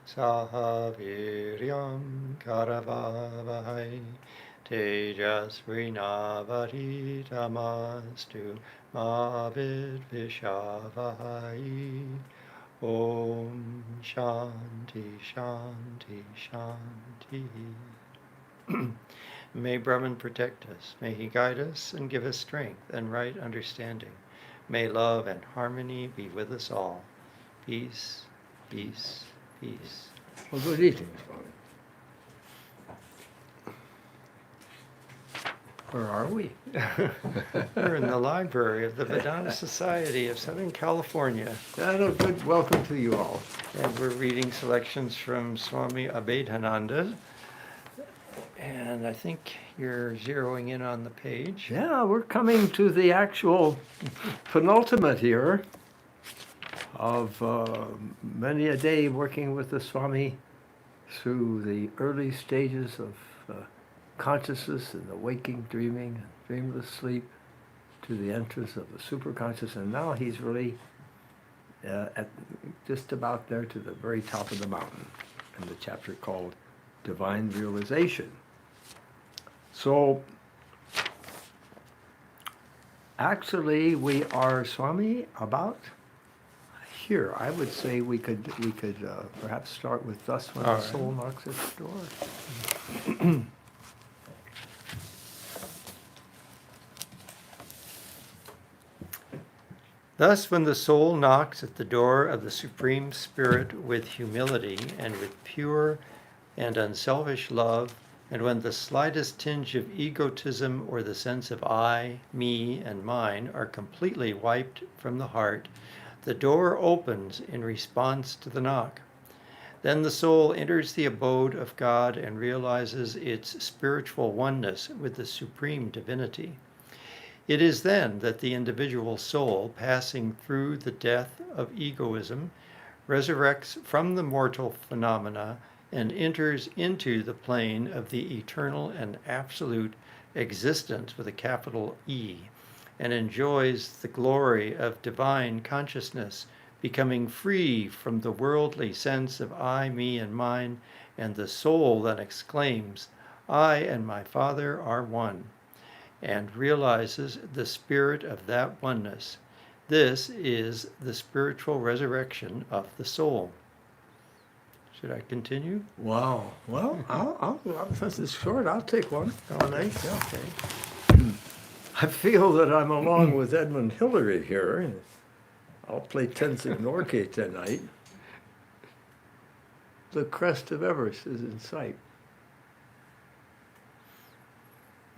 Saha viryam karavavahai tejasvinavaditamastu ma vidvishavahai. Om Shanti Shanti Shanti. May Brahman protect us. May he guide us and give us strength and right understanding. May love and harmony be with us all. Peace, peace, peace. Well, good evening, Swami. Where are we? We're in the library of the Vedanta Society of Southern California. And a good welcome to you all. And we're reading selections from Swami Abhedananda. And I think you're zeroing in on the page. Yeah, we're coming to the actual penultimate here of many a day working with the Swami through the early stages of consciousness and the waking, dreaming, dreamless sleep to the entrance of the superconscious. And now he's really at just about there to the very top of the mountain in the chapter called Divine Realization. So actually we are, Swami, about here. I would say we could perhaps start with thus when the soul knocks at the door. Thus, when the soul knocks at the door of the Supreme Spirit with humility and with pure and unselfish love, and when the slightest tinge of egotism or the sense of I, me, and mine are completely wiped from the heart, the door opens in response to the knock. Then the soul enters the abode of God and realizes its spiritual oneness with the Supreme Divinity. It is then that the individual soul, passing through the death of egoism, resurrects from the mortal phenomena and enters into the plane of the eternal and absolute existence with a capital E, and enjoys the glory of divine consciousness, becoming free from the worldly sense of I, me, and mine, and the soul then exclaims, I and my Father are one, and realizes the spirit of that oneness. This is the spiritual resurrection of the soul. Should I continue? Wow. Well, I'll since it's short, I'll take one. Oh, nice. Yeah. Okay. I feel that I'm along with Edmund Hillary here. I'll play Tenzing Norgay tonight. The crest of Everest is in sight.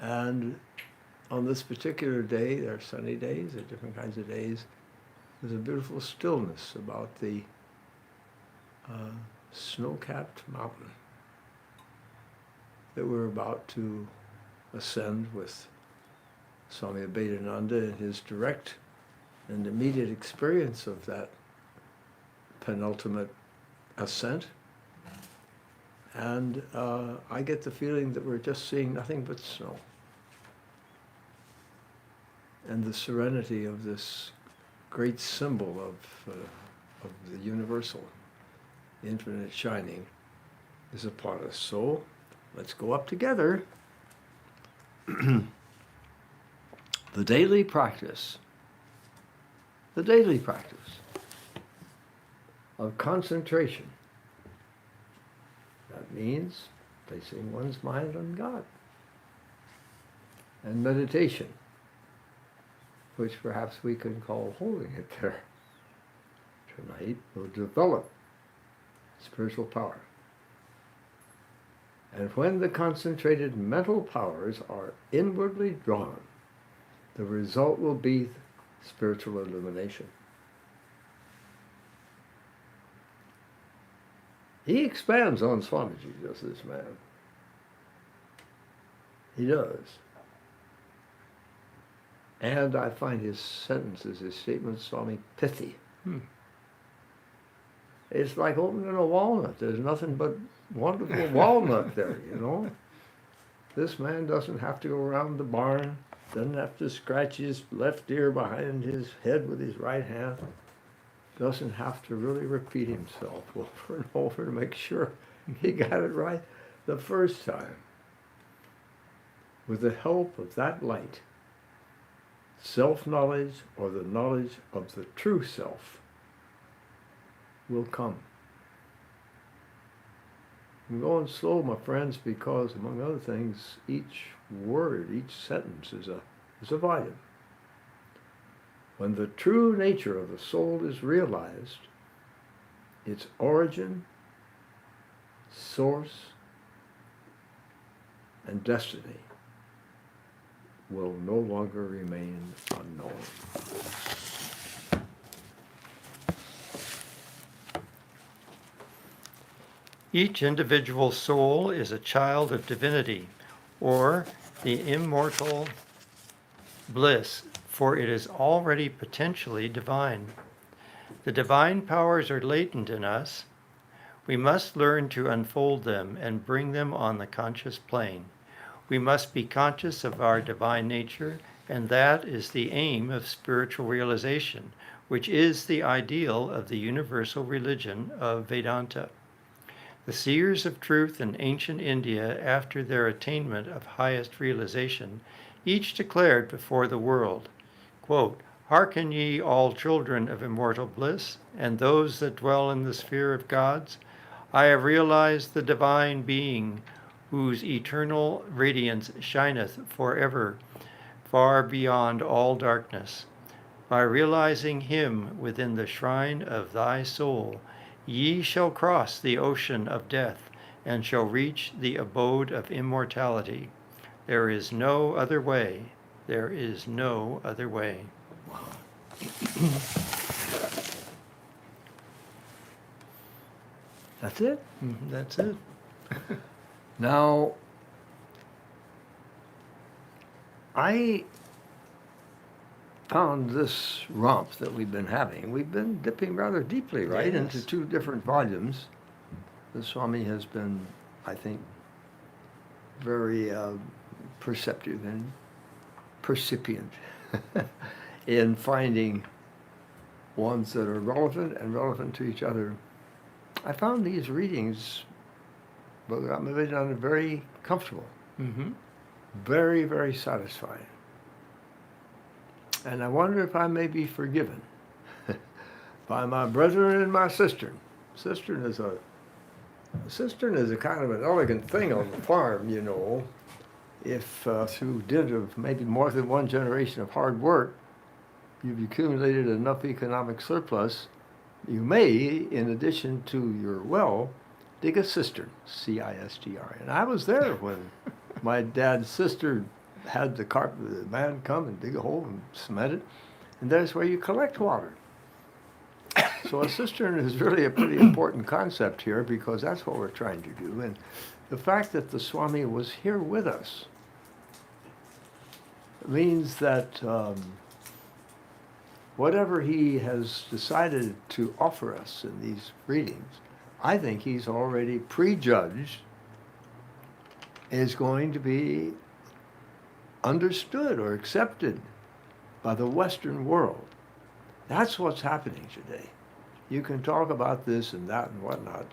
And on this particular day, there are sunny days, there are different kinds of days, there's a beautiful stillness about the snow-capped mountain that we're about to ascend with Swami Abhedananda in his direct and immediate experience of that penultimate ascent. And I get the feeling that we're just seeing nothing but snow. And the serenity of this great symbol of the universal, the infinite shining, is upon us. So let's go up together. The daily practice of concentration. That means placing one's mind on God. And meditation, which perhaps we can call holding it there. Tonight will develop spiritual power. And when the concentrated mental powers are inwardly drawn, the result will be spiritual illumination. He expands on Swamiji, does this man. He does. And I find his sentences, his statements, Swami, pithy. It's like opening a walnut. There's nothing but wonderful walnut there, you know. This man doesn't have to go around the barn, doesn't have to scratch his left ear behind his head with his right hand. doesn't have to really repeat himself over and over to make sure he got it right the first time. With the help of that light, self-knowledge, or the knowledge of the true self, will come. I'm going slow, my friends, because, among other things, each word, each sentence is a volume. When the true nature of the soul is realized, its origin, source, and destiny will no longer remain unknown. Each individual soul is a child of divinity, or the immortal bliss, for it is already potentially divine. The divine powers are latent in us. We must learn to unfold them and bring them on the conscious plane. We must be conscious of our divine nature, and that is the aim of spiritual realization, which is the ideal of the universal religion of Vedanta. The seers of truth in ancient India, after their attainment of highest realization, each declared before the world, quote, "Hearken ye all children of immortal bliss, and those that dwell in the sphere of gods. I have realized the divine being, whose eternal radiance shineth forever, far beyond all darkness. By realizing him within the shrine of thy soul, ye shall cross the ocean of death, and shall reach the abode of immortality. There is no other way. There is no other way." That's it? That's it. Now, I found this romp that we've been having. We've been dipping rather deeply, right, Yes. into two different volumes. The Swami has been, I think, very perceptive and percipient in finding ones that are relevant and relevant to each other. I found these readings, Brother Abhedananda, very comfortable, Mm-hmm. very, very satisfying. And I wonder if I may be forgiven by my brethren and my cistern. Cistern is a kind of an elegant thing on the farm, you know. If through dint of maybe more than one generation of hard work, you've accumulated enough economic surplus, you may, in addition to your well, dig a cistern, C-I-S-T-R. And I was there when my dad's sister had the man come and dig a hole and cement it, and that's where you collect water. So a cistern is really a pretty important concept here, because that's what we're trying to do. And the fact that the Swami was here with us means that whatever he has decided to offer us in these readings, I think he's already prejudged is going to be understood or accepted by the Western world. That's what's happening today. You can talk about this and that and whatnot,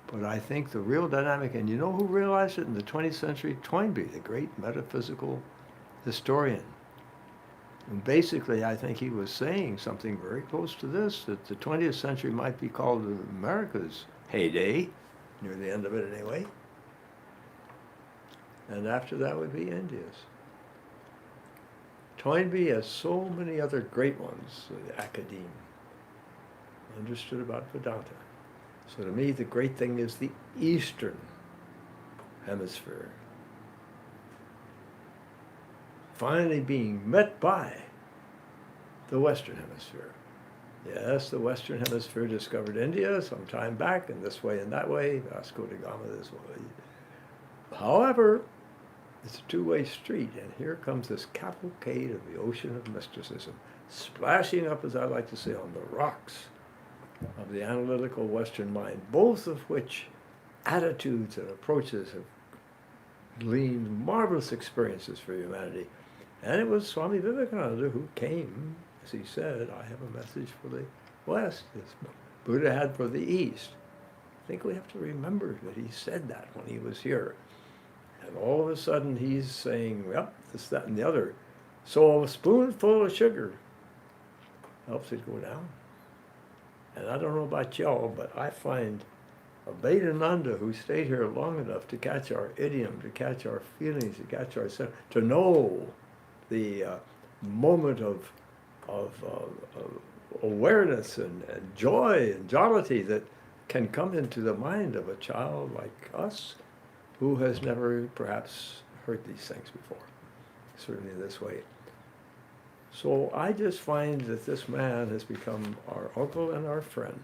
but I think the real dynamic, and you know who realized it in the 20th century? Toynbee, the great metaphysical historian. And basically, I think he was saying something very close to this, that the 20th century might be called America's heyday, near the end of it anyway. And after that would be India's. Toynbee, as so many other great ones, the academe, understood about Vedanta. So to me, the great thing is the Eastern Hemisphere finally being met by the Western Hemisphere. Yes, the Western Hemisphere discovered India some time back, in this way and that way, Vasco da Gama this way. However, it's a two-way street, and here comes this cavalcade of the ocean of mysticism, splashing up, as I like to say, on the rocks of the analytical Western mind, both of which attitudes and approaches have gleaned marvelous experiences for humanity. And it was Swami Vivekananda who came, as he said, "I have a message for the West as Buddha had for the East. I think we have to remember that he said that when he was here. And all of a sudden he's saying, well, this, that, and the other. So a spoonful of sugar helps it go down. And I don't know about y'all, but I find Abhedananda, who stayed here long enough to catch our idiom, to catch our feelings, to catch our sense, to know the moment of awareness and joy and jollity that can come into the mind of a child like us who has never perhaps heard these things before, certainly this way. So I just find that this man has become our uncle and our friend.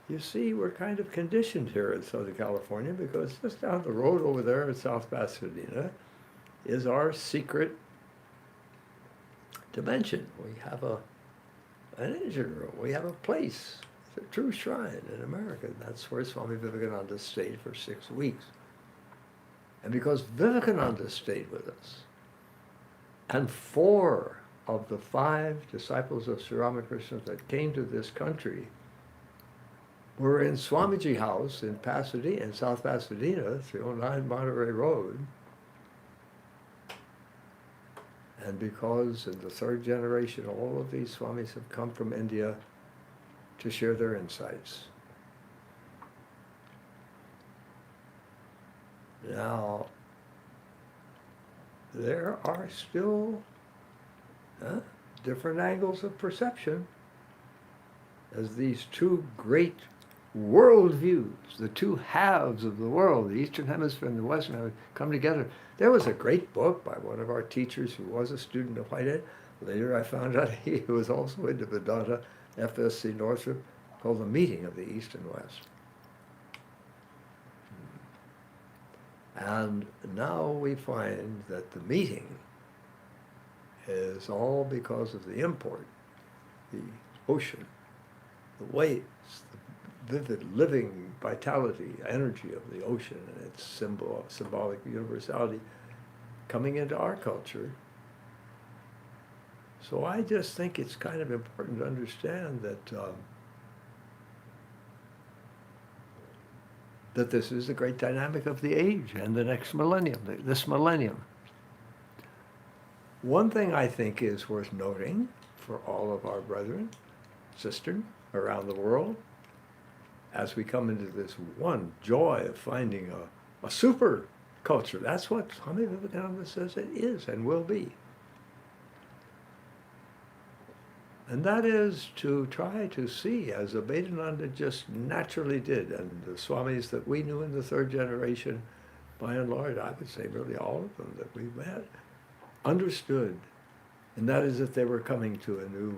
You see, we're kind of conditioned here in Southern California because just down the road over there in South Pasadena is our secret dimension. We have an engine room. We have a place. It's a true shrine in America. That's where Swami Vivekananda stayed for 6 weeks. And because Vivekananda stayed with us, and 4 of the 5 disciples of Sri Ramakrishna that came to this country were in Swamiji House in Pasadena, in South Pasadena, 309 Monterey Road. And because in the 3rd generation, all of these Swamis have come from India to share their insights. Now, there are still different angles of perception as these 2 great worldviews, the 2 halves of the world, the Eastern Hemisphere and the Western Hemisphere, come together. There was a great book by one of our teachers who was a student of Whitehead. Later I found out he was also into Vedanta, F.S.C. Northrop, called The Meeting of the East and West. And now we find that the meeting is all because of the import, the ocean, the waves, the vivid living vitality, energy of the ocean and its symbolic universality coming into our culture. So I just think it's kind of important to understand that that this is the great dynamic of the age and the next millennium, this millennium. One thing I think is worth noting for all of our brethren, sisters around the world, as we come into this one joy of finding a super culture. That's what Swami Vivekananda says it is and will be. And that is to try to see, as Abhedananda just naturally did, and the Swamis that we knew in the 3rd generation, by and large, I would say really all of them that we've met, understood. And that is that they were coming to a new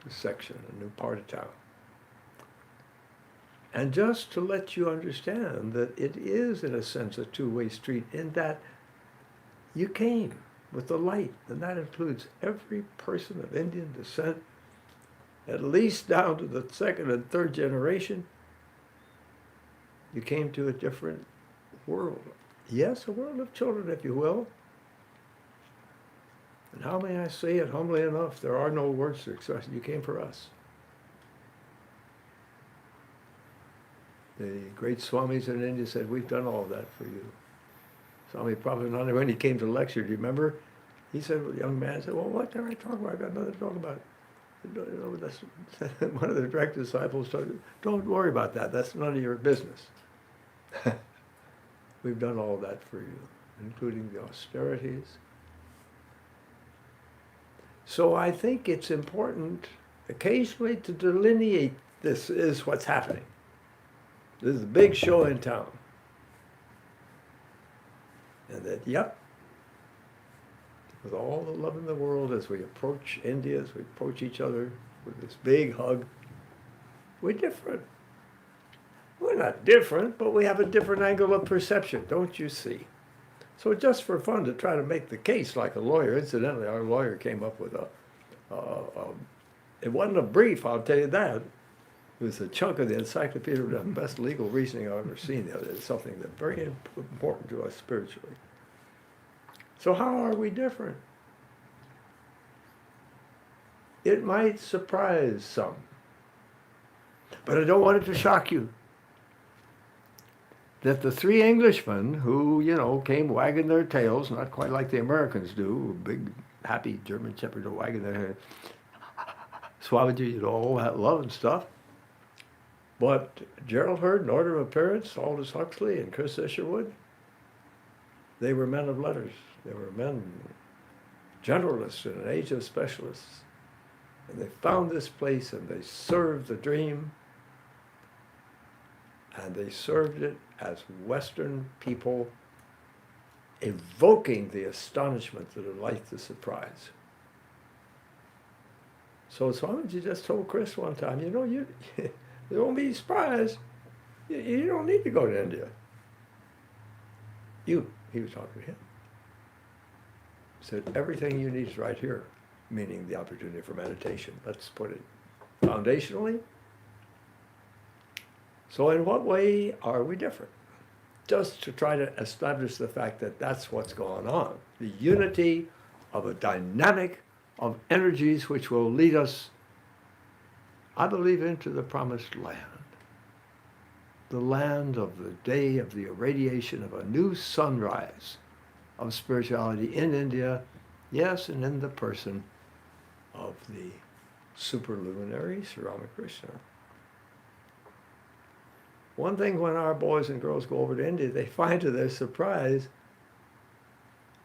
section, a new part of town. And just to let you understand that it is, in a sense, a 2-way street in that you came with the light, and that includes every person of Indian descent, at least down to the 2nd and 3rd generation. You came to a different world. Yes, a world of children, if you will. And how may I say it humbly enough? There are no words to express it. You came for us. The great Swamis in India said, we've done all that for you. Swami Prabhupada, when he came to lecture, do you remember? He said, well, the young man said, well, what can I talk about? I've got nothing to talk about. One of the direct disciples told him, don't worry about that. That's none of your business. We've done all that for you, including the austerities. So I think it's important occasionally to delineate this is what's happening. This is a big show in town. And that, yep, with all the love in the world as we approach India, as we approach each other with this big hug, we're different. We're not different, but we have a different angle of perception, don't you see? So just for fun to try to make the case like a lawyer, incidentally, our lawyer came up with it wasn't a brief, I'll tell you that. It was a chunk of the encyclopedia of the best legal reasoning I've ever seen. It's something that's very important to us spiritually. So how are we different? It might surprise some But I don't want it to shock you that the three Englishmen who, came wagging their tails, not quite like the Americans do, big, happy German shepherds are wagging their head, Swamiji, all that love and stuff. But Gerald Hurd and Order of Appearance, Aldous Huxley and Chris Isherwood, they were men of letters. They were men, generalists in an age of specialists. And they found this place and they served the dream. And they served it as Western people, evoking the astonishment, the delight, the surprise. So Swamiji just told Chris one time, you won't be surprised. You don't need to go to India. He was talking to him. Said, everything you need is right here, meaning the opportunity for meditation. Let's put it foundationally. So in what way are we different? Just to try to establish the fact that that's what's going on. The unity of a dynamic of energies which will lead us, I believe, into the promised land. The land of the day of the irradiation of a new sunrise of spirituality in India, yes, and in the person of the superluminary Sri Ramakrishna. One thing when our boys and girls go over to India, they find to their surprise,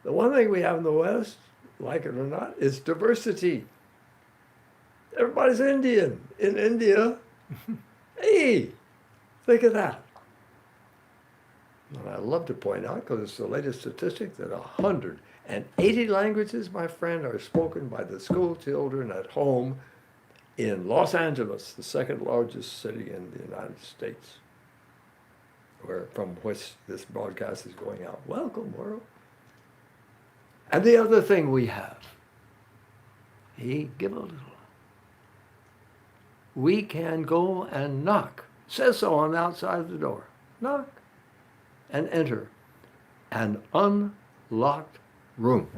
the one thing we have in the West, like it or not, is diversity. Everybody's Indian in India. Hey, think of that. And I love to point out, because it's the latest statistic, that 180 languages, my friend, are spoken by the school children at home in Los Angeles, the second largest city in the United States, from which this broadcast is going out. Welcome, world. And the other thing we have, give a little. We can go and knock. Says so on the outside of the door. Knock and enter an unlocked room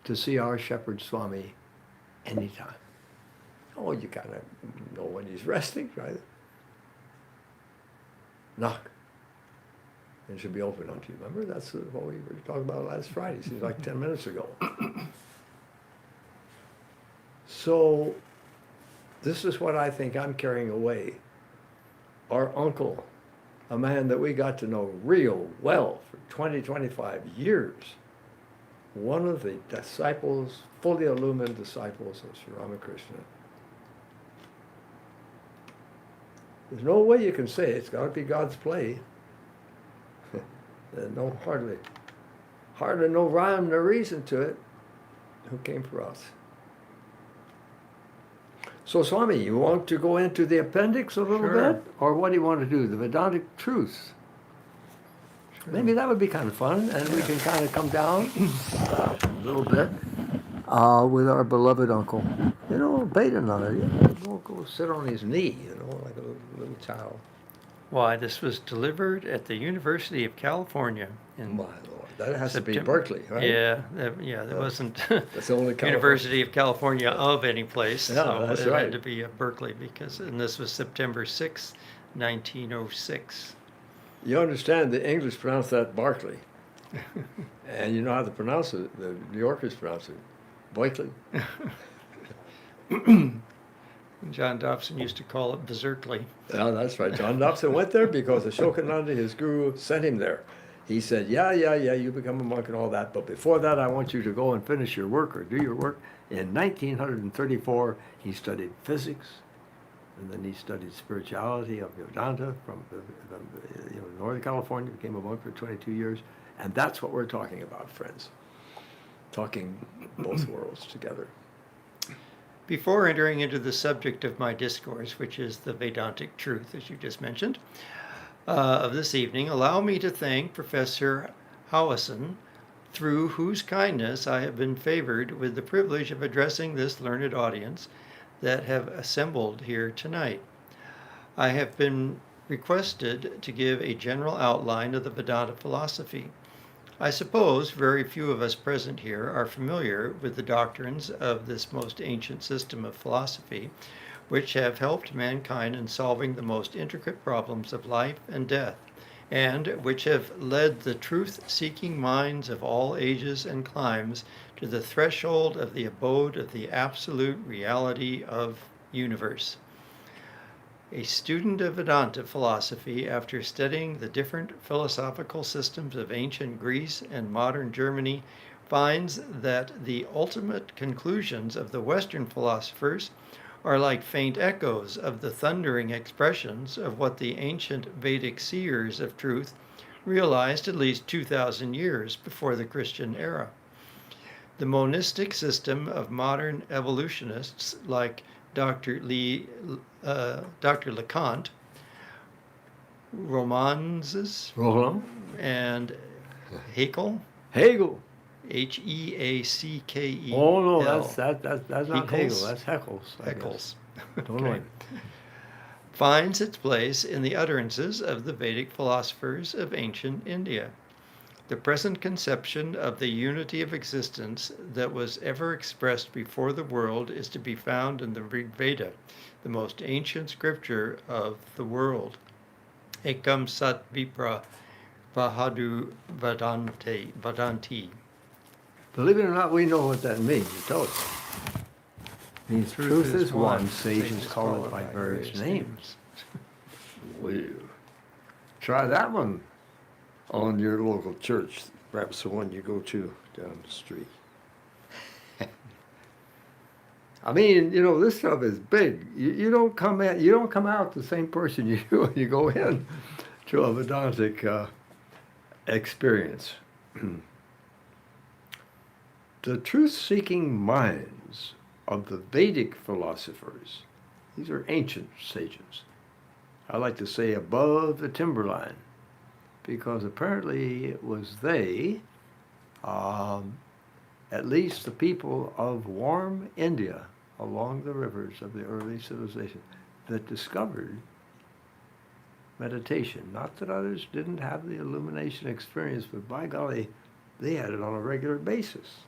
to see our Shepherd Swami anytime. Oh, you kind of know when he's resting, right? Knock. It should be open unto you. Remember, that's what we were talking about last Friday. Seems like 10 minutes ago. So, this is what I think I'm carrying away. Our uncle, a man that we got to know real well for 20, 25 years, one of the disciples, fully illumined disciples of Sri Ramakrishna. There's no way you can say it's got to be God's play. There's hardly no rhyme nor reason to it. Who came for us? So Swami, you want to go into the appendix a little bit? Or what do you want to do? The Vedantic truths? Sure. Maybe that would be kind of fun, and we can kind of come down a little bit with our beloved uncle. Abhedananda, go sit on his knee, like a little child. Why, this was delivered at the University of California in My Lord, that has September. To be Berkeley, right? Yeah, there wasn't That's the only University of California of any place. Yeah, So that's it right. had to be Berkeley and this was September 6, 1906. You understand the English pronounce that Barclay. And you know how to pronounce it, the New Yorkers pronounce it, Berkeley. John Dobson used to call it Berserkly. Yeah, that's right. John Dobson went there because Ashokananda, his guru, sent him there. He said, yeah, you become a monk and all that, but before that I want you to go and finish your work or do your work. In 1934, he studied physics, and then he studied spirituality of Vedanta from Northern California, became a monk for 22 years, and that's what we're talking about, friends. Talking both worlds together. Before entering into the subject of my discourse, which is the Vedantic truth, as you just mentioned, of this evening, allow me to thank Professor Howison, through whose kindness I have been favored with the privilege of addressing this learned audience that have assembled here tonight. I have been requested to give a general outline of the Vedanta philosophy. I suppose very few of us present here are familiar with the doctrines of this most ancient system of philosophy, which have helped mankind in solving the most intricate problems of life and death, and which have led the truth-seeking minds of all ages and climes to the threshold of the abode of the absolute reality of universe. A student of Vedanta philosophy, after studying the different philosophical systems of ancient Greece and modern Germany, finds that the ultimate conclusions of the Western philosophers are like faint echoes of the thundering expressions of what the ancient Vedic seers of truth realized at least 2,000 years before the Christian era. The monistic system of modern evolutionists like Dr. LeConte, Romanzes, and Haeckel, Hegel. Heackel. Oh no, that's not Hegel. Heckles? That's Heckles. I guess. Heckles. Don't know Okay. him. Finds its place in the utterances of the Vedic philosophers of ancient India. The present conception of the unity of existence that was ever expressed before the world is to be found in the Rig Veda, the most ancient scripture of the world. Ekam Sat Vipra Vahadu Vadanti. Believe it or not, we know what that means. It tells us. It means truth is one, sages call it by various names. Well, try that one on your local church, perhaps the one you go to down the street. I mean, this stuff is big. You don't come out the same person you do when you go in to a Vedantic experience. The truth-seeking minds of the Vedic philosophers, these are ancient sages. I like to say above the timberline, because apparently it was they, at least the people of warm India along the rivers of the early civilization, that discovered meditation. Not that others didn't have the illumination experience, but by golly, they had it on a regular basis.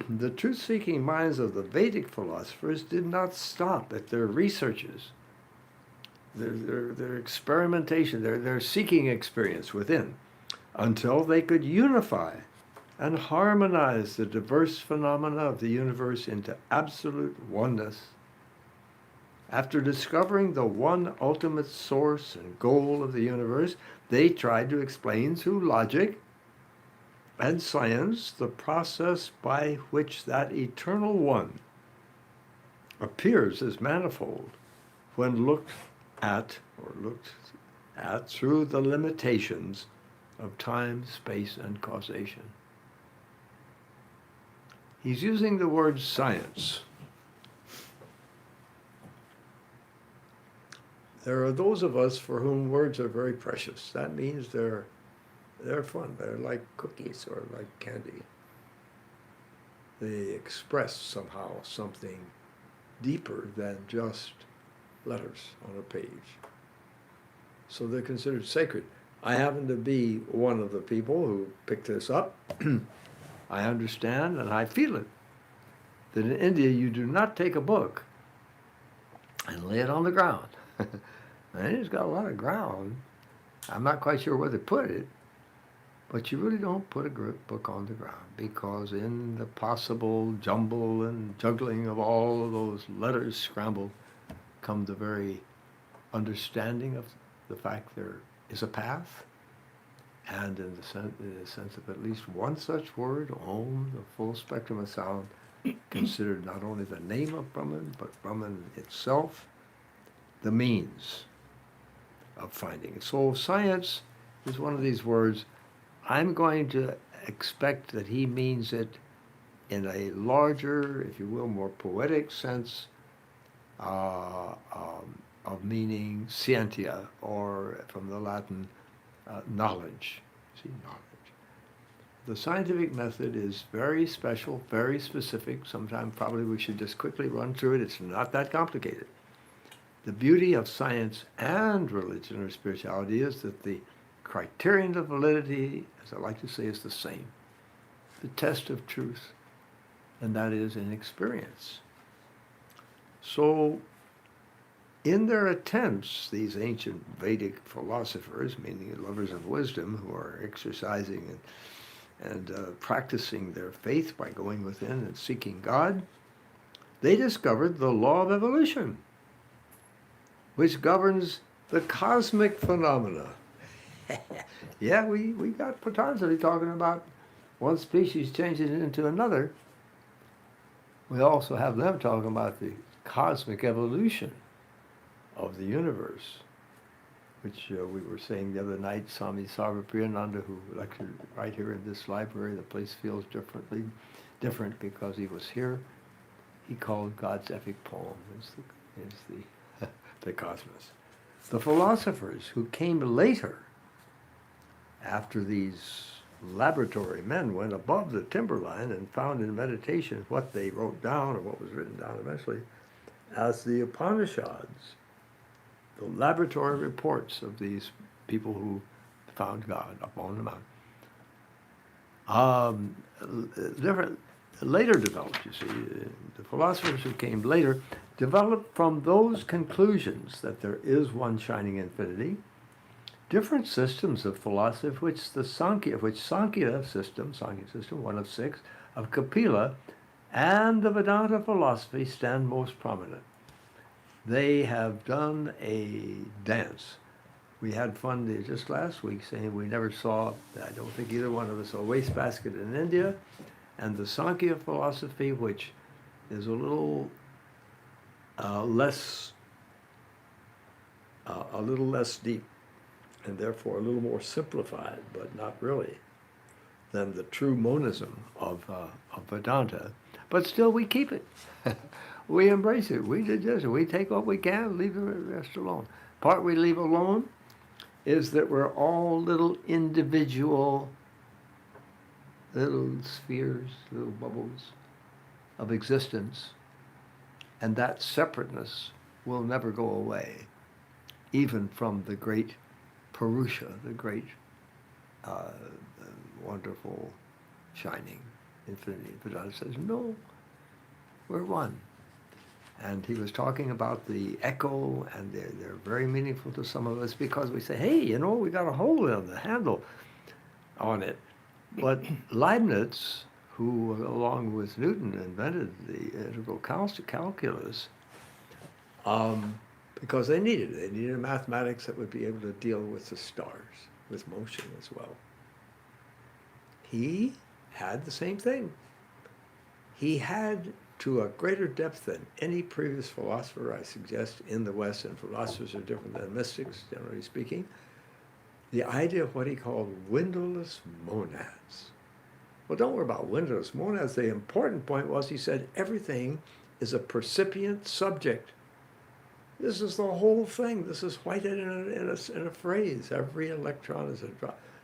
The truth-seeking minds of the Vedic philosophers did not stop at their researches, their experimentation, their seeking experience within, until they could unify and harmonize the diverse phenomena of the universe into absolute oneness. After discovering the one ultimate source and goal of the universe, they tried to explain through logic and science the process by which that eternal one appears as manifold when looked at through the limitations of time, space, and causation. He's using the word science. There are those of us for whom words are very precious. That means they're fun. They're like cookies or like candy. They express somehow something deeper than just letters on a page. So they're considered sacred. I happen to be one of the people who picked this up. I understand and I feel it, that in India you do not take a book and lay it on the ground. And it's got a lot of ground. I'm not quite sure where they put it, but you really don't put a book on the ground, because in the possible jumble and juggling of all of those letters scrambled come the very understanding of the fact there is a path, and in the sense of at least one such word, Om, the full spectrum of sound, considered not only the name of Brahman, but Brahman itself, the means of finding it. So science is one of these words. I'm going to expect that he means it in a larger, if you will, more poetic sense of meaning scientia, or from the Latin, knowledge. See, knowledge. The scientific method is very special, very specific. Sometime probably we should just quickly run through it. It's not that complicated. The beauty of science and religion or spirituality is that the criterion of validity, as I like to say, is the same. The test of truth, and that is in experience. So, in their attempts, these ancient Vedic philosophers, meaning lovers of wisdom, who are exercising and practicing their faith by going within and seeking God, they discovered the law of evolution, which governs the cosmic phenomena. Yeah, we got Patanjali talking about one species changing into another. We also have them talking about the cosmic evolution of the universe, which we were saying the other night. Swami Abhedananda, who lectured right here in this library, the place feels different because he was here. He called God's epic poem is the the cosmos. The philosophers who came later, after these laboratory men went above the timberline and found in meditation what they wrote down or what was written down eventually as the Upanishads, the laboratory reports of these people who found God up on the mountain. Different later developed, you see, the philosophers who came later developed from those conclusions that there is one shining infinity, different systems of philosophy, which the Sankhya system, one of six, of Kapila, and the Vedanta philosophy stand most prominent. They have done a dance. We had fun just last week saying we never saw, I don't think either one of us, a wastebasket in India, and the Sankhya philosophy, which is a little less deep, and therefore a little more simplified, but not really, than the true monism of Vedanta. But still, we keep it. We embrace it. We digest it. We take what we can, leave the rest alone. Part we leave alone is that we're all little individual, little spheres, little bubbles of existence, and that separateness will never go away, even from the great Purusha, the great, wonderful, shining infinity. Vedanta says, no, we're one. And he was talking about the echo, and they're very meaningful to some of us because we say, hey, we got a hole in the handle on it. But Leibniz, who along with Newton invented the integral calculus, because they needed it. They needed mathematics that would be able to deal with the stars, with motion as well. He had the same thing. He had, to a greater depth than any previous philosopher, I suggest, in the West, and philosophers are different than mystics, generally speaking, the idea of what he called windowless monads. Well, don't worry about windowless monads. The important point was he said everything is a percipient subject. This is the whole thing. This is whited in a phrase. Every electron is a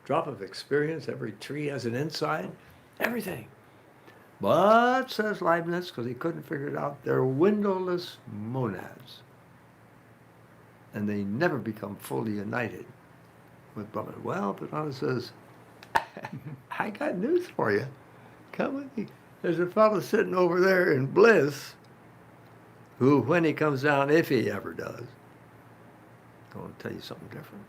drop of experience. Every tree has an inside. Everything. But, says Leibniz, because he couldn't figure it out, they're windowless monads. And they never become fully united with Brahman. Well, Vedanta says, I got news for you. Come with me. There's a fellow sitting over there in bliss who, when he comes down, if he ever does, I'm going to tell you something different.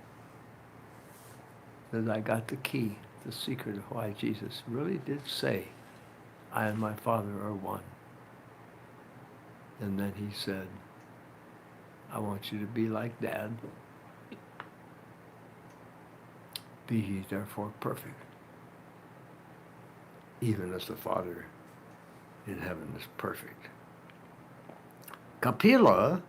Says, I got the key, the secret of why Jesus really did say, I and my Father are one. And then he said, I want you to be like Dad. Be ye therefore perfect, even as the Father in heaven is perfect. Kapila,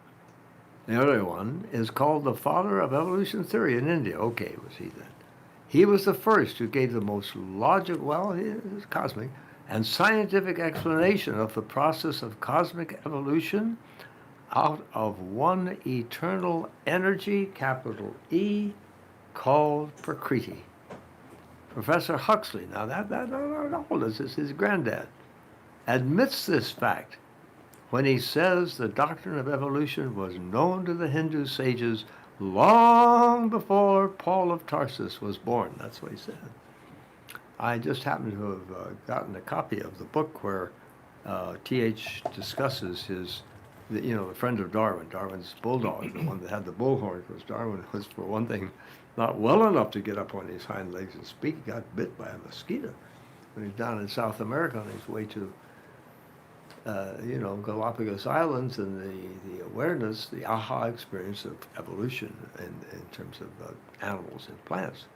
the other one, is called the father of evolution theory in India. Okay, was he then? He was the first who gave the most logical, well, he is cosmic, and scientific explanation of the process of cosmic evolution out of one eternal energy, capital E, called Prakriti. Professor Huxley, now this is his granddad, admits this fact when he says the doctrine of evolution was known to the Hindu sages long before Paul of Tarsus was born. That's what he said. I just happened to have gotten a copy of the book where T.H. discusses his the friend of Darwin, Darwin's bulldog, the one that had the bullhorn, because Darwin was, for one thing, not well enough to get up on his hind legs and speak. He got bit by a mosquito when he was down in South America on his way to, Galapagos Islands, and the awareness, the aha experience of evolution in terms of animals and plants.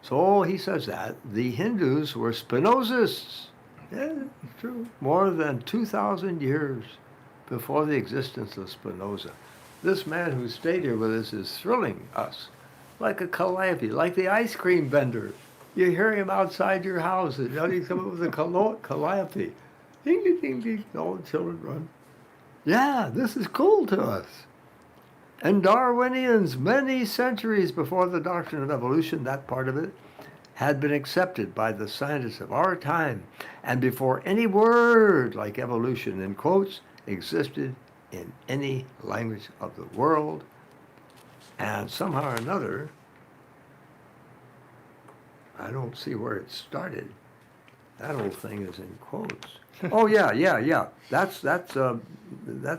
So he says that the Hindus were Spinozists. Yeah, true. More than 2,000 years before the existence of Spinoza. This man who stayed here with us is thrilling us, like a calliope, like the ice cream vendor. You hear him outside your house, and he's coming with a calliope. Ding, ding, ding, ding. All the children run. Yeah, this is cool to us. And Darwinians, many centuries before the doctrine of evolution, that part of it, had been accepted by the scientists of our time, and before any word like evolution, in quotes, existed in any language of the world. And somehow or another, I don't see where it started. That whole thing is in quotes. Oh yeah. That's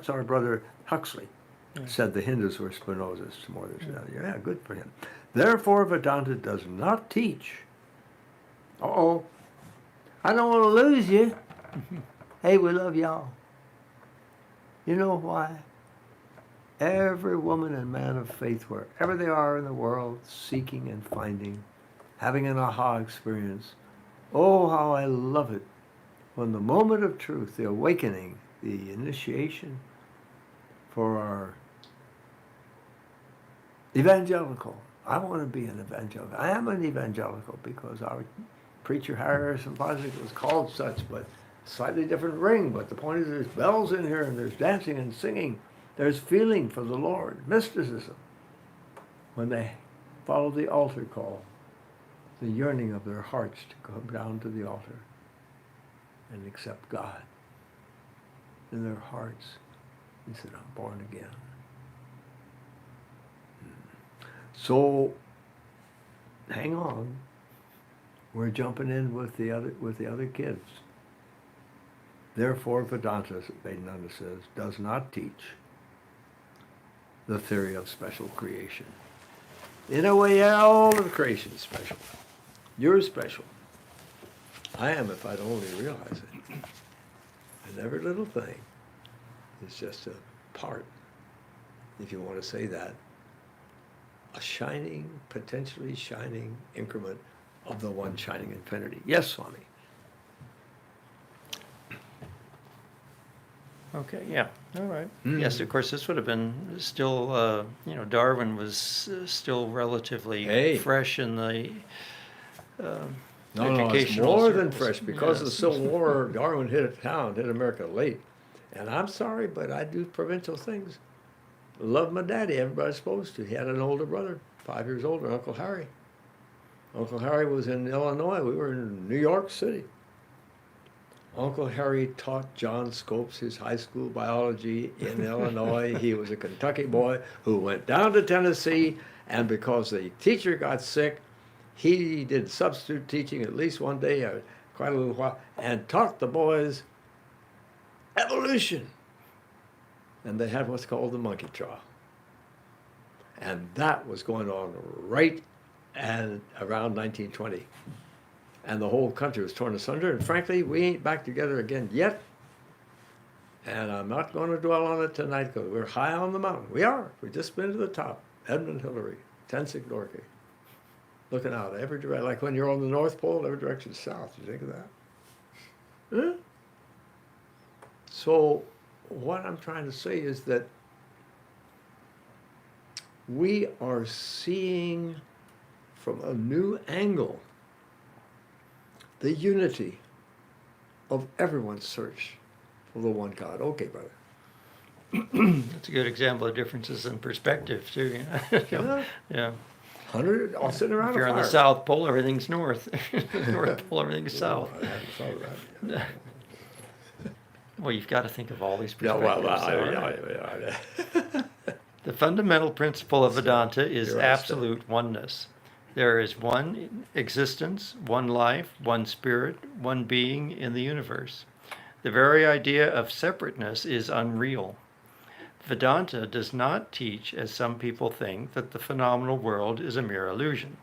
our brother Huxley. Said the Hindus were Spinozists more than yeah, good for him. Therefore, Vedanta does not teach. Uh-oh, I don't want to lose you. Hey, we love y'all. You know why? Every woman and man of faith, wherever they are in the world, seeking and finding, having an aha experience. Oh, how I love it when the moment of truth, the awakening, the initiation for our evangelical. I want to be an evangelical. I am an evangelical because our preacher Harrison Fosdick was called such, but slightly different ring. But the point is there's bells in here, and there's dancing and singing. There's feeling for the Lord, mysticism. When they follow the altar call, the yearning of their hearts to come down to the altar and accept God in their hearts. He said, I'm born again. So, hang on. We're jumping in with the other kids. Therefore, Vedanta, Abhedananda says, does not teach the theory of special creation. In a way, all of creation is special. You're special. I am if I'd only realize it. And every little thing is just a part, if you want to say that, a shining, potentially shining increment of the one shining infinity. Yes, Swami. Okay, yeah, all right. Yes, of course, this would have been still, Darwin was still relatively fresh in the No, it's educational more than circles. fresh. Because of the Yes. Civil War, Darwin hit America late. And I'm sorry, but I do provincial things. Love my daddy, everybody's supposed to. He had an older brother, 5 years older, Uncle Harry. Uncle Harry was in Illinois. We were in New York City. Uncle Harry taught John Scopes his high school biology in Illinois. He was a Kentucky boy who went down to Tennessee, and because the teacher got sick, he did substitute teaching at least one day, quite a little while, and taught the boys evolution. And they had what's called the monkey trial. And that was going on right and around 1920. And the whole country was torn asunder, and frankly, we ain't back together again yet. And I'm not going to dwell on it tonight because we're high on the mountain. We are. We've just been to the top. Edmund Hillary, Tensik Norgay. Looking out every direction. Like when you're on the North Pole, every direction is south. You think of that? Huh? So what I'm trying to say is that we are seeing from a new angle the unity of everyone's search for the one God. Okay, brother. That's a good example of differences in perspective, too. Yeah. 100, all sitting around If you're a on the fire. South Pole, everything's north. North Pole, everything's south. I hadn't thought of that. Well, you've got to think of all these Yeah, perspectives. The fundamental principle of Vedanta is You're right, absolute oneness. There is one existence, one life, one spirit, one being in the universe. The very idea of separateness is unreal. Vedanta does not teach, as some people think, that the phenomenal world is a mere illusion.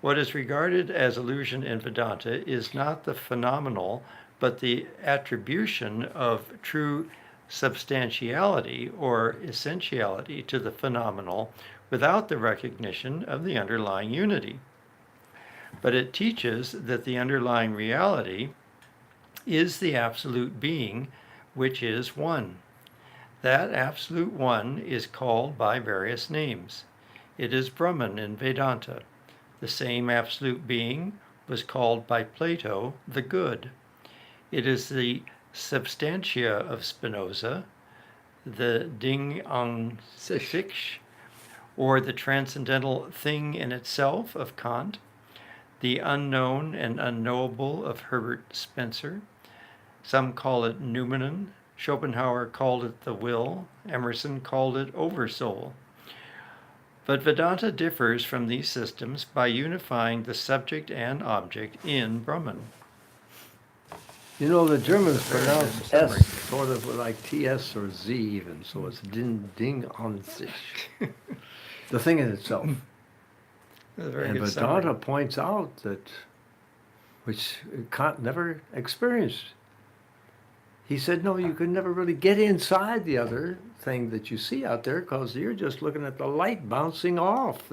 What is regarded as illusion in Vedanta is not the phenomenal, but the attribution of true substantiality or essentiality to the phenomenal without the recognition of the underlying unity. But it teaches that the underlying reality is the absolute being, which is one. That absolute one is called by various names. It is Brahman in Vedanta. The same absolute being was called by Plato the good. It is the substantia of Spinoza, the Ding an sich, or the transcendental thing in itself of Kant, the unknown and unknowable of Herbert Spencer. Some call it noumenon. Schopenhauer called it the will. Emerson called it oversoul. But Vedanta differs from these systems by unifying the subject and object in Brahman. You know, the Germans pronounce summary. S sort of like TS or Z even, so it's ding an sich. The thing in itself. That's a very And good Vedanta summary. points out that, which Kant never experienced. He said, no, you could never really get inside the other thing that you see out there because you're just looking at the light bouncing off.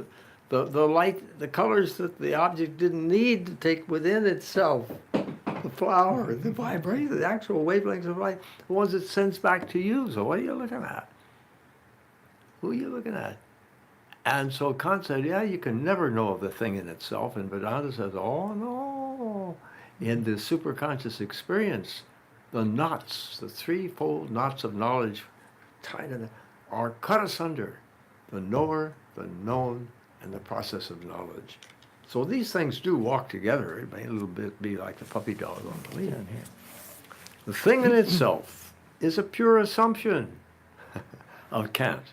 The light, the colors that the object didn't need to take within itself. The flower, the vibration, the actual wavelengths of light, the ones it sends back to you. So what are you looking at? Who are you looking at? And so Kant said, yeah, you can never know the thing in itself. And Vedanta says, oh, no. In the superconscious experience, the knots, the threefold knots of knowledge tied in, are cut asunder. The knower, the known, and the process of knowledge. So these things do walk together. It may a little bit be like the puppy dog on the lead in here. The thing in itself is a pure assumption of Kant.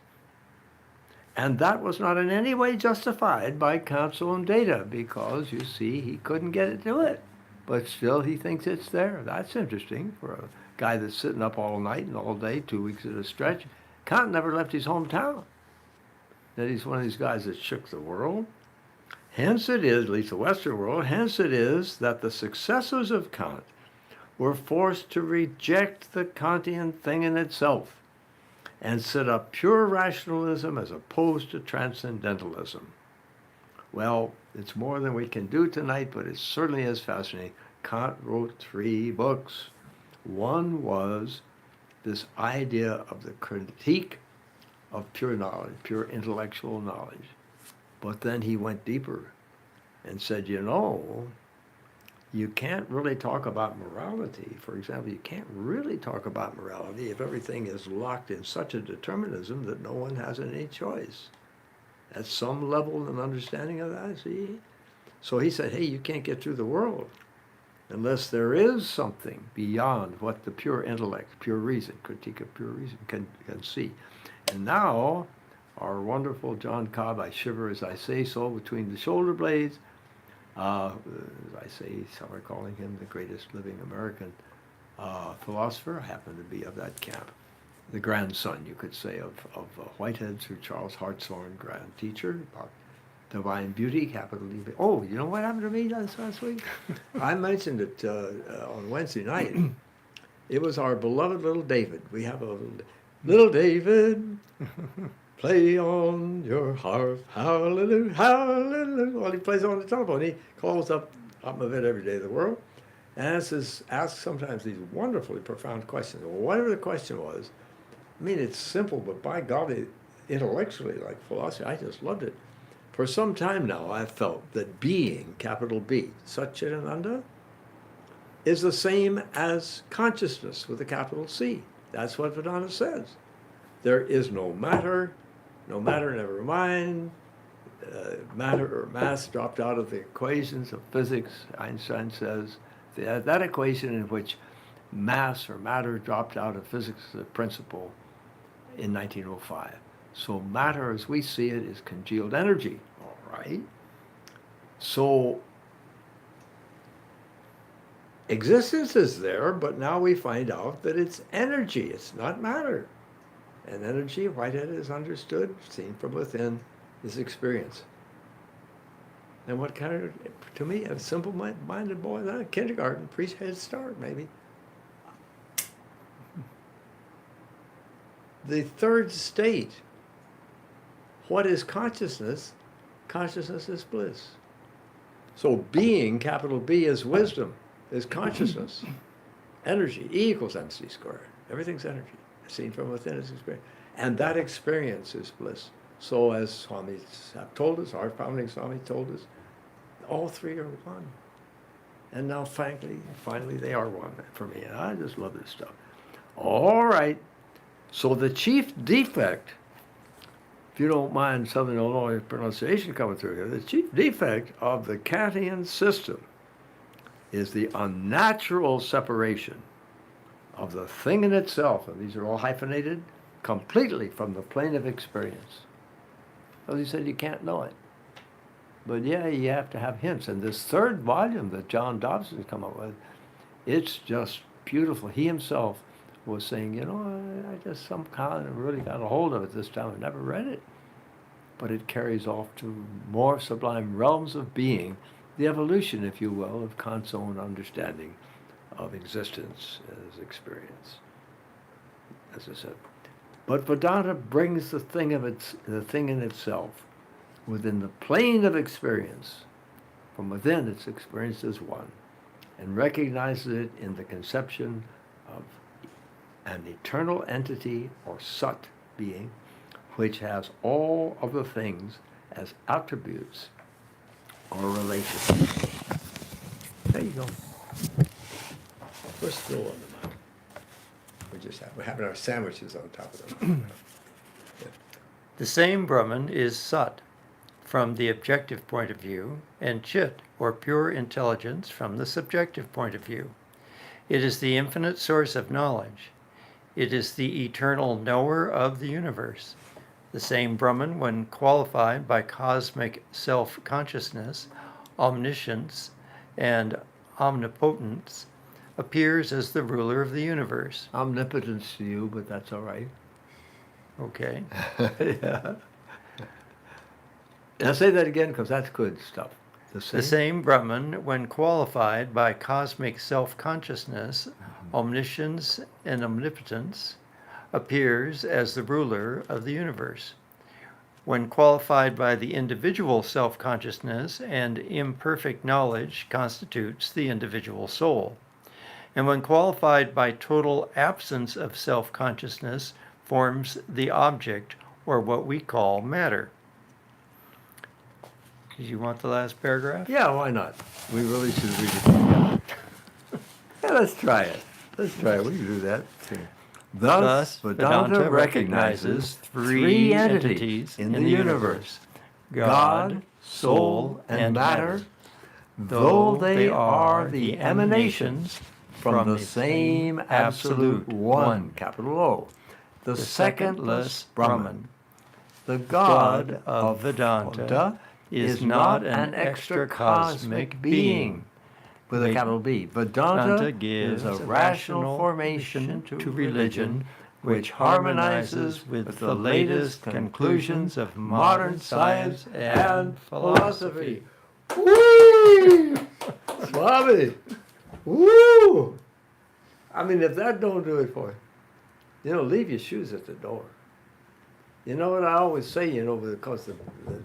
And that was not in any way justified by Kant's own data because, you see, he couldn't get it to it. But still he thinks it's there. That's interesting for a guy that's sitting up all night and all day, 2 weeks at a stretch. Kant never left his hometown. That he's one of these guys that shook the world. Hence it is, at least the Western world, hence it is that the successors of Kant were forced to reject the Kantian thing in itself and set up pure rationalism as opposed to transcendentalism. Well, it's more than we can do tonight, but it certainly is fascinating. Kant wrote 3 books. One was this idea of the critique of pure knowledge, pure intellectual knowledge. But then he went deeper and said, you know, you can't really talk about morality. For example, you can't really talk about morality if everything is locked in such a determinism that no one has any choice. At some level and understanding of that, see? So he said, hey, you can't get through the world unless there is something beyond what the pure intellect, pure reason, critique of pure reason can see. And now, our wonderful John Cobb, I shiver as I say so between the shoulder blades. As I say, some are calling him the greatest living American philosopher. I happen to be of that camp. The grandson, you could say, of Whitehead through Charles Hartshorne, grand teacher, Divine Beauty, capital D. Oh, you know what happened to me last week? I mentioned it on Wednesday night. It was our beloved little David. We have a little David, play on your harp, hallelujah, hallelujah. Well, he plays on the telephone. He calls up of it every day of the world and asks sometimes these wonderfully profound questions. Whatever the question was, I mean, it's simple, but by golly, intellectually, like philosophy, I just loved it. For some time now, I've felt that being, capital B, Satchidananda, is the same as consciousness with a capital C. That's what Vedanta says. There is no matter, never mind. Matter or mass dropped out of the equations of physics. Einstein says that equation in which mass or matter dropped out of physics as a principle in 1905. So matter as we see it is congealed energy, all right? So existence is there, but now we find out that it's energy, it's not matter. And energy, Whitehead is understood, seen from within, is experience. And what kind of, to me, a simple-minded boy, kindergarten, pre-head start, maybe. The third state, what is consciousness? Consciousness is bliss. So being, capital B, is wisdom, is consciousness. Energy, E equals mc squared. Everything's energy. Seen from within is experience. And that experience is bliss. So as Swami have told us, our founding Swami told us, all three are one. And now finally they are one for me. And I just love this stuff. All right. So the chief defect, if you don't mind Southern Illinois pronunciation coming through here, the chief defect of the Kantian system is the unnatural separation of the thing in itself, and these are all hyphenated, completely from the plane of experience. So he said you can't know it. But yeah, you have to have hints. And this third volume that John Dobson's come up with, it's just beautiful. He himself was saying, I just somehow really got a hold of it this time. I never read it. But it carries off to more sublime realms of being, the evolution, if you will, of Kant's own understanding of existence as experience, as I said. But Vedanta brings the thing in itself within the plane of experience. From within, its experience is one, and recognizes it in the conception of an eternal entity or Sat being, which has all of the things as attributes or relations. There you go. We're still on the mountain. We're having our sandwiches on top of them. Yeah. The same Brahman is Sat from the objective point of view, and Chit, or pure intelligence, from the subjective point of view. It is the infinite source of knowledge. It is the eternal knower of the universe. The same Brahman, when qualified by cosmic self-consciousness, omniscience, and omnipotence, appears as the ruler of the universe. Omnipotence to you, but that's all right. Okay. Yeah. Now say that again, because that's good stuff. The same Brahman, when qualified by cosmic self-consciousness, omniscience, and omnipotence, appears as the ruler of the universe. When qualified by the individual self-consciousness and imperfect knowledge, constitutes the individual soul. And when qualified by total absence of self-consciousness, forms the object, or what we call matter. Do you want the last paragraph? Yeah, why not? We really should read it together. Yeah, let's try it. We can do that. Thus, Vedanta recognizes three entities in the universe: God, soul, and matter, though they are the emanations from the same absolute one, capital O, the secondless Brahman. The God of Vedanta is not an extra cosmic being, with a capital B. Vedanta gives a rational formation to religion which harmonizes with the latest conclusions of modern science and philosophy. Whee! Swami! Woo! I mean, if that don't do it for you, leave your shoes at the door. You know what I always say, because the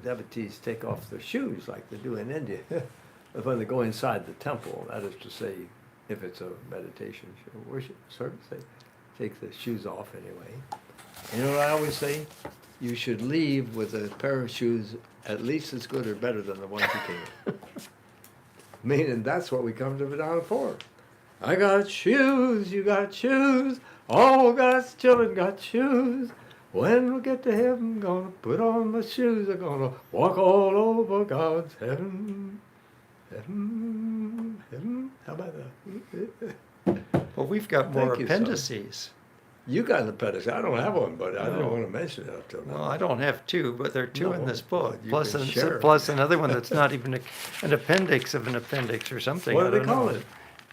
devotees take off their shoes like they do in India when they go inside the temple. That is to say, if it's a meditation worship service, they take the shoes off anyway. You know what I always say? You should leave with a pair of shoes at least as good or better than the ones you came in. Meaning that's what we come to Vedanta for. I got shoes, you got shoes, all God's children got shoes. When we get to heaven, gonna put on my shoes, I'm gonna walk all over God's heaven. Heaven. How about that? Well, we've got more Thank you, appendices. You got an appendix. I don't have one, but I didn't want to mention it up till now. Well, I don't have two, but there are two in this book. you can share. Plus another one that's not even an appendix of an appendix or something. What I do they don't call know. it?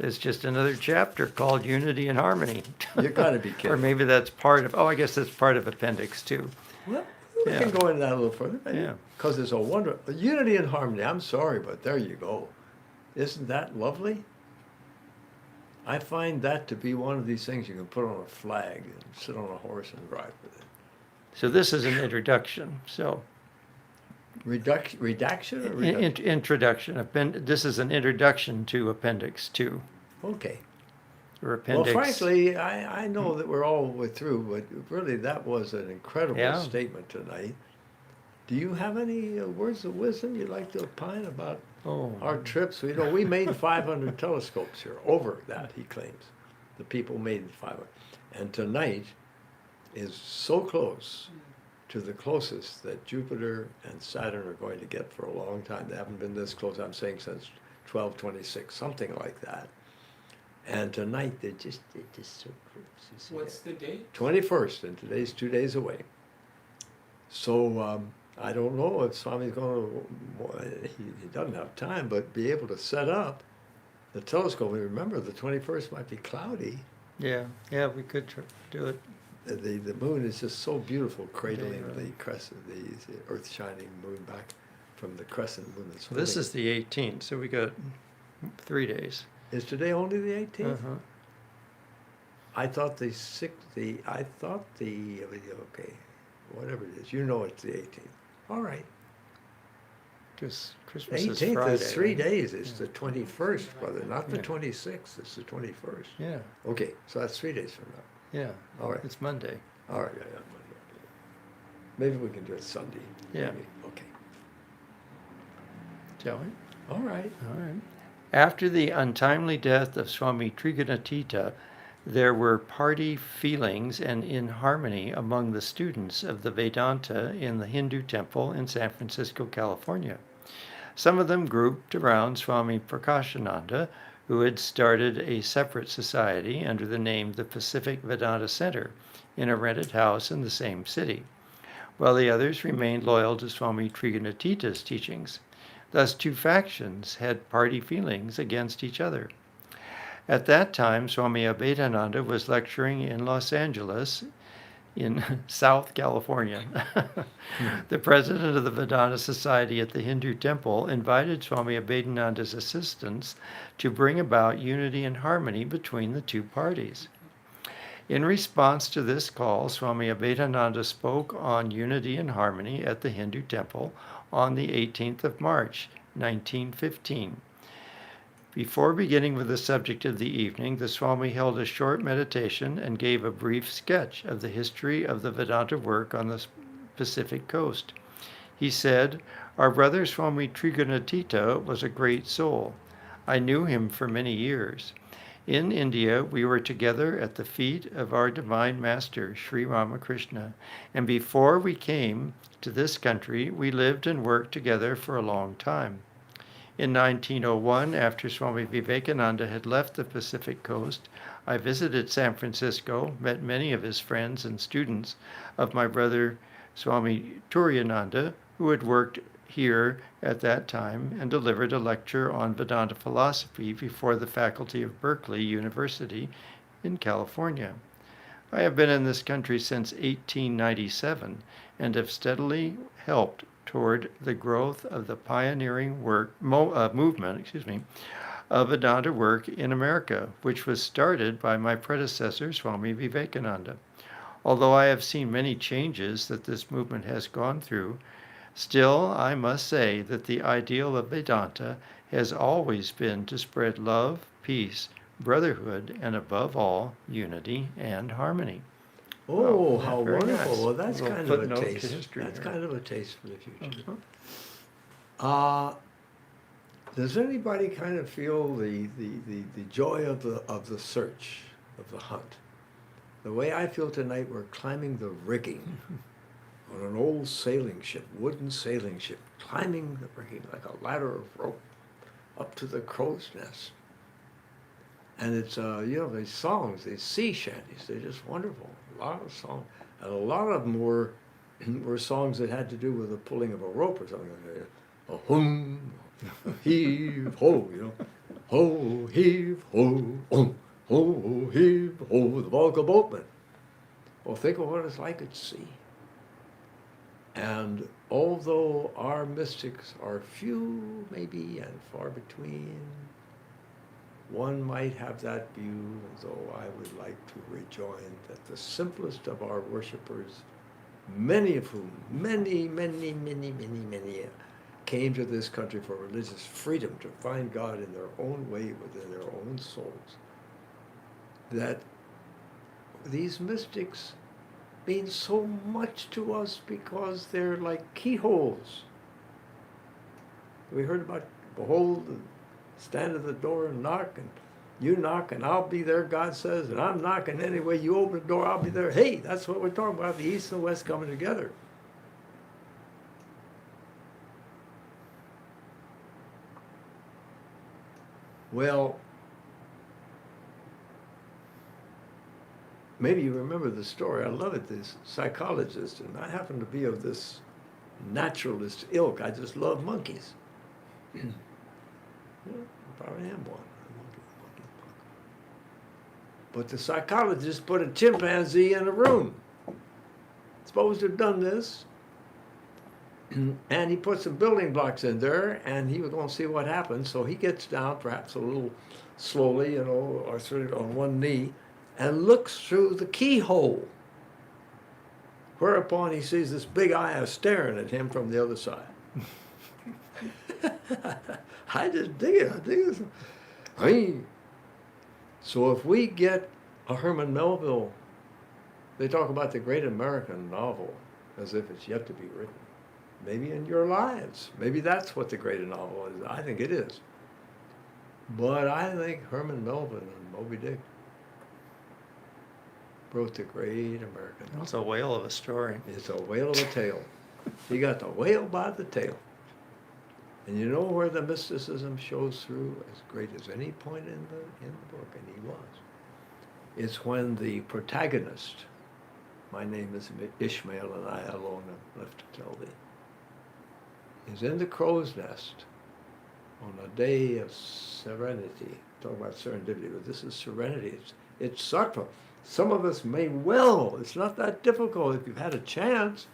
There's just another chapter called Unity and Harmony. You gotta be Or kidding. maybe that's part of, oh, I guess that's part of Appendix 2. Well, we Yeah. can go into that a little further. Yeah. Because it's a wonder. Unity and harmony. I'm sorry, but there you go. Isn't that lovely? I find that to be one of these things you can put on a flag and sit on a horse and ride with it. So this is an introduction. So Redaction or reduction? introduction. This is an introduction to Appendix 2. Okay. Or Well, Appendix. frankly, I know that we're all the way through, but really that was an incredible Yeah. statement tonight. Do you have any words of wisdom you'd like to opine about Oh, our trips? We made 500 telescopes here, over that, he claims. The people made 500. And tonight is so close to the closest that Jupiter and Saturn are going to get for a long time. They haven't been this close, I'm saying, since 1226, something like that. And tonight they're just so close. You see What's it? the date? 21st, and today's 2 days away. So I don't know if Swami's going to, he doesn't have time, but be able to set up the telescope. And remember, the 21st might be cloudy. yeah, we could do it. The moon is just so beautiful, cradling Yeah. the crescent, the earth shining moon back from the crescent moon. It's This really- is the 18th, so we got 3 days. Is today only the 18th? Uh-huh. I thought the okay, whatever it is, you know it's the 18th. All right. Because Christmas is 18th Friday. is 3 right? days. It's Yeah. the 21st, brother, not the Yeah. 26th. It's the 21st. Yeah, Okay, so that's 3 days from now. yeah. All right. It's Monday. All right, yeah. Maybe we can do it Sunday. Yeah. Maybe. Okay. Shall we? All right. All right. After the untimely death of Swami Trigunatita, there were party feelings and inharmony among the students of the Vedanta in the Hindu temple in San Francisco, California. Some of them grouped around Swami Prakashananda, who had started a separate society under the name the Pacific Vedanta Center in a rented house in the same city, while the others remained loyal to Swami Trigunatita's teachings. Thus, two factions had party feelings against each other. At that time, Swami Abhedananda was lecturing in Los Angeles, in South California. The president of the Vedanta Society at the Hindu temple invited Swami Abhedananda's assistants to bring about unity and harmony between the two parties. In response to this call, Swami Abhedananda spoke on unity and harmony at the Hindu temple on the 18th of March, 1915. Before beginning with the subject of the evening, the Swami held a short meditation and gave a brief sketch of the history of the Vedanta work on the Pacific coast. He said, "Our brother Swami Trigunatita was a great soul. I knew him for many years. In India, we were together at the feet of our Divine Master, Sri Ramakrishna, and before we came to this country, we lived and worked together for a long time. In 1901, after Swami Vivekananda had left the Pacific coast, I visited San Francisco, met many of his friends and students of my brother Swami Turiyananda, who had worked here at that time and delivered a lecture on Vedanta philosophy before the faculty of Berkeley University in California. I have been in this country since 1897 and have steadily helped toward the growth of the pioneering movement of Vedanta work in America, which was started by my predecessor, Swami Vivekananda. Although I have seen many changes that this movement has gone through, still I must say that the ideal of Vedanta has always been to spread love, peace, brotherhood, and above all, unity and harmony." Oh, Wow, how very wonderful. nice. Well, that's Little kind of a footnote to taste. history That's there. kind of a taste for the future. Uh-huh. Does anybody kind of feel the joy of the search, of the hunt? The way I feel tonight, we're climbing the rigging on an old sailing ship, wooden sailing ship, climbing the rigging like a ladder of rope up to the crow's nest. And it's, these songs, these sea shanties, they're just wonderful. A lot of songs. And a lot of them were songs that had to do with the pulling of a rope or something like that. A hum, a heave, ho, Ho, heave, ho, ho, heave, ho, the Volga boatman. Well, think of what it's like at sea. And although our mystics are few, maybe, and far between, one might have that view, though I would like to rejoin that the simplest of our worshippers, many of whom, many, came to this country for religious freedom, to find God in their own way within their own souls, that these mystics mean so much to us because they're like keyholes. We heard about, behold, stand at the door and knock, and you knock and I'll be there, God says, and I'm knocking anyway, you open the door, I'll be there. Hey, that's what we're talking about, the East and the West coming together. Well, maybe you remember the story. I love it. This psychologist, and I happen to be of this naturalist ilk. I just love monkeys. Yeah, I probably am one. But the psychologist put a chimpanzee in a room. Supposed to have done this. And he put some building blocks in there, and he was going to see what happens. So he gets down, perhaps a little slowly, or sort of on one knee, and looks through the keyhole. Whereupon he sees this big eye staring at him from the other side. I just dig it. I dig it. I mean, so if we get a Herman Melville, they talk about the great American novel as if it's yet to be written. Maybe in your lives. Maybe that's what the great novel is. I think it is. But I think Herman Melville and Moby Dick wrote the great American novel. It's a whale of a story. It's a whale of a tale. He got the whale by the tail. And you know where the mysticism shows through as great as any point in the book, and he was. It's when the protagonist, my name is Ishmael and I alone am left to tell thee, is in the crow's nest on a day of serenity. Talk about serendipity, but this is serenity. It's sattva. Some of us may well, it's not that difficult if you've had a chance,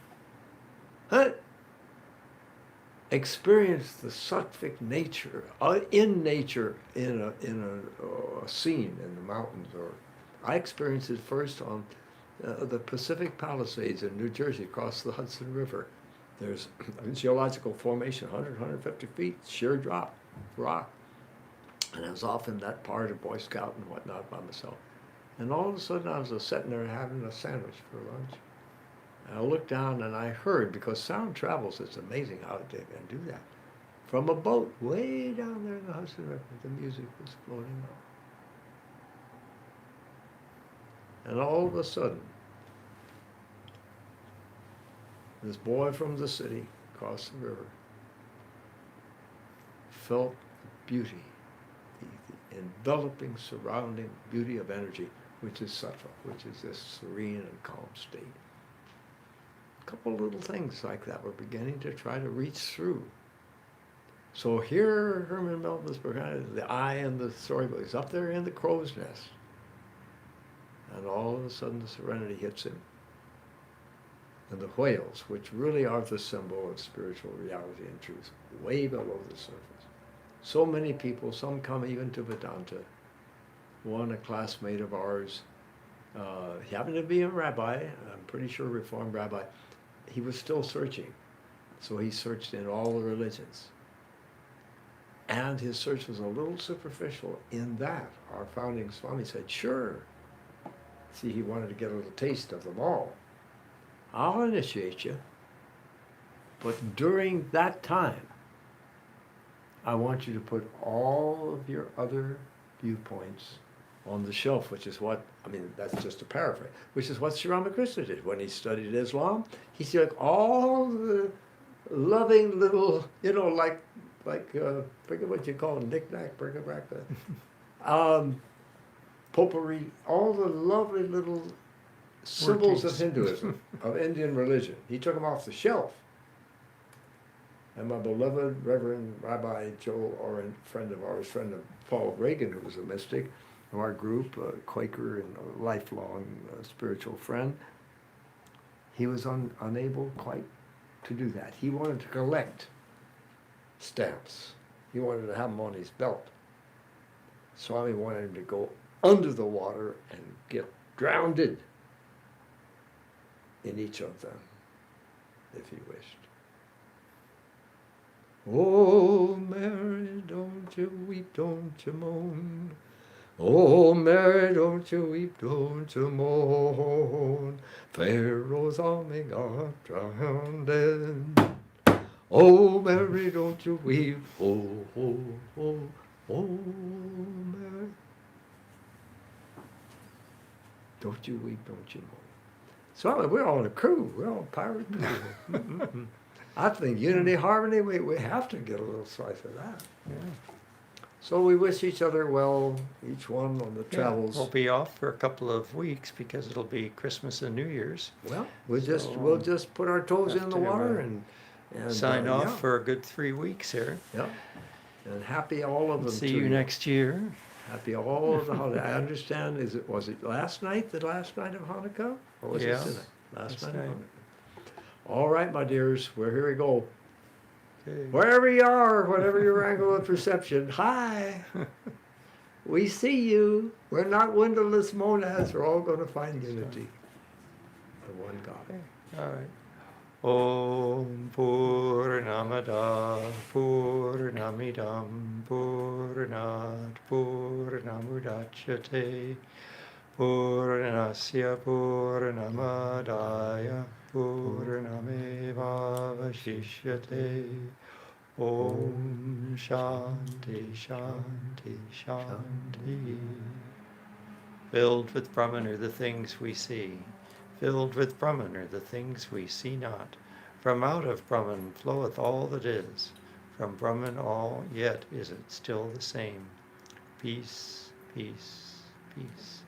experience the sattvic nature, in nature, in a scene in the mountains. Or I experienced it first on the Pacific Palisades in New Jersey, across the Hudson River. There's a geological formation, 100, 150 feet, sheer drop, rock. And I was off in that part of Boy Scout and whatnot by myself. And all of a sudden I was sitting there having a sandwich for lunch. And I looked down and I heard, because sound travels, it's amazing how they can do that. From a boat way down there in the Hudson River, the music was floating on. And all of a sudden, this boy from the city across the river felt the beauty, the enveloping, surrounding beauty of energy, which is sattva, which is this serene and calm state. A couple of little things like that were beginning to try to reach through. So here Herman Melville's the eye and the storybook is up there in the crow's nest. And all of a sudden the serenity hits him. And the whales, which really are the symbol of spiritual reality and truth, way below the surface. So many people, some come even to Vedanta. One, a classmate of ours, he happened to be a rabbi, I'm pretty sure Reformed rabbi. He was still searching. So he searched in all the religions. And his search was a little superficial in that our founding Swami said, sure. See, he wanted to get a little taste of them all. I'll initiate you, but during that time, I want you to put all of your other viewpoints on the shelf, which is what, I mean, that's just a paraphrase, which is what Sri Ramakrishna did when he studied Islam. He took all the loving little, like forget what you call them, knick-knack, bric-a-brac, potpourri, all the lovely little symbols of Hinduism, of Indian religion. He took them off the shelf. and my beloved Reverend Rabbi Joe Oren, friend of ours, friend of Paul Reagan, who was a mystic, of our group, a Quaker and a lifelong spiritual friend, he was unable quite to do that. He wanted to collect stamps. He wanted to have them on his belt. Swami wanted him to go under the water and get drowned in each of them, if he wished. Oh, Mary, don't you weep, don't you moan. Oh, Mary, don't you weep, don't you moan. Pharaoh's army got drowned in. Oh, Mary, don't you weep, oh, oh, oh, oh, Mary. Don't you weep, don't you moan. So we're on a crew, we're on a pirate crew. I think unity, harmony, we have to get a little slice of that. Yeah. So we wish each other well, each one on the travels. We'll be off for a couple of weeks because it'll be Christmas and New Year's. Well, we'll just put our toes in the water and sign off for a good 3 weeks here. Yeah. And happy all of them. See you next year. Happy all of the holidays. I understand. Was it last night? The last night of Hanukkah, or was it tonight? Last night of Hanukkah. All right, my dears. Here we go. Okay. Wherever you are, whatever your angle of perception, hi. We see you. We're not windowless monads. We're all going to find unity. The one God. Okay. All right. Om Purnamada Purnamidam Purnat Purnamudachyate Purnasya Purnamadaya Purnamevavashishyate Om Shanti Shanti Shanti. Filled with Brahman are the things we see. Filled with Brahman are the things we see not. From out of Brahman floweth all that is. From Brahman all, yet is it still the same. Peace, peace, peace.